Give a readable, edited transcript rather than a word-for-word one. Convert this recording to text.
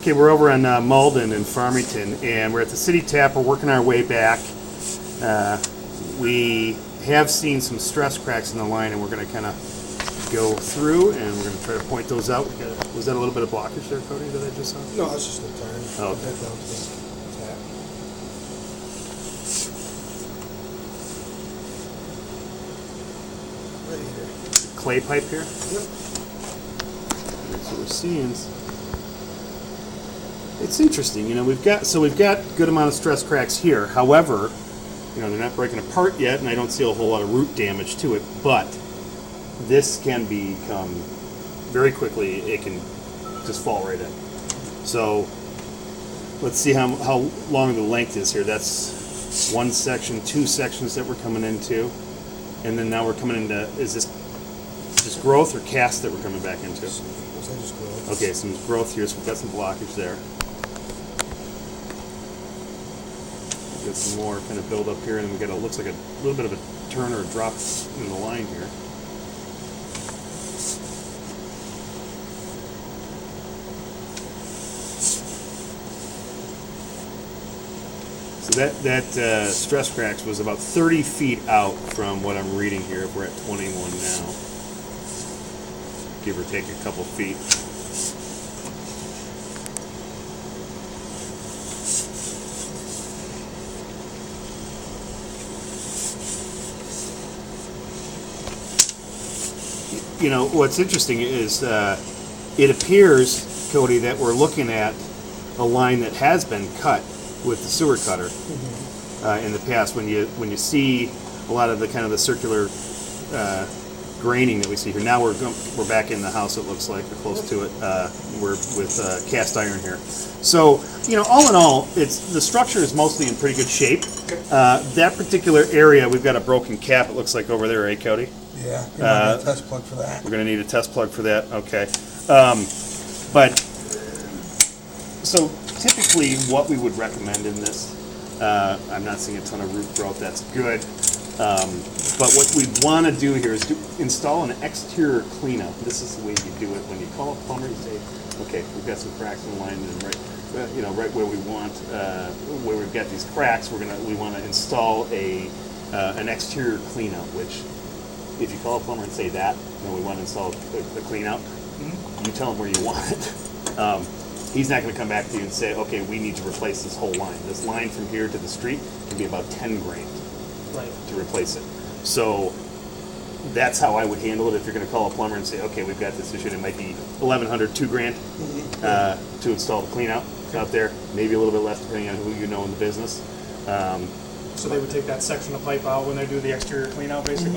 Okay, we're over on Malden in Farmington, and we're at the city tap. We're working our way back. We have seen some stress cracks in the line, and we're going to kind of go through, and we're going to try to point those out. Was that a little bit of blockage there, Cody, that I just saw? No, that's just the turn. Oh, okay. Back down to the tap. Right here. Clay pipe here? Yep. That's what we're seeing. It's interesting, you know, we've got good amount of stress cracks here. However, you know, they're not breaking apart yet, and I don't see a whole lot of root damage to it, but this can become very quickly, it can just fall right in. So let's see how long the length is here. That's one section, two sections that we're coming into, and then now we're coming into, is this just growth or cast that we're coming back into? Just growth. Okay, some growth here, so we've got some blockage there. Get some more kind of build up here, and we got looks like a little bit of a turn or a drop in the line here. So that stress cracks was about 30 feet out from what I'm reading here. If we're at 21 now, give or take a couple feet. You know, what's interesting is it appears, Cody, that we're looking at a line that has been cut with the sewer cutter in the past. When you see a lot of the kind of the circular graining that we see here. Now we're back in the house. It looks like we're close to it. We're with cast iron here. So you know, all in all, the structure is mostly in pretty good shape. That particular area, we've got a broken cap. It looks like over there, eh, Cody? Yeah, you might need a test plug for that. We're going to need a test plug for that, okay. But, so typically what we would recommend in this, I'm not seeing a ton of root growth, that's good. But what we want to do here is install an exterior cleanup. This is the way you do it. When you call a plumber, you say, okay, we've got some cracks in the line, and right where we want, where we've got these cracks, we want to install an exterior cleanup, which, if you call a plumber and say that, we want to install a clean out, you tell him where you want it. He's not going to come back to you and say, okay, we need to replace this whole line. This line from here to the street can be about 10 grand to replace it. So that's how I would handle it if you're going to call a plumber and say, okay, we've got this issue, and it might be $1,100, $2 grand to install the clean out there, maybe a little bit less depending on who you know in the business. So they would take that section of pipe out when they do the exterior clean out, basically?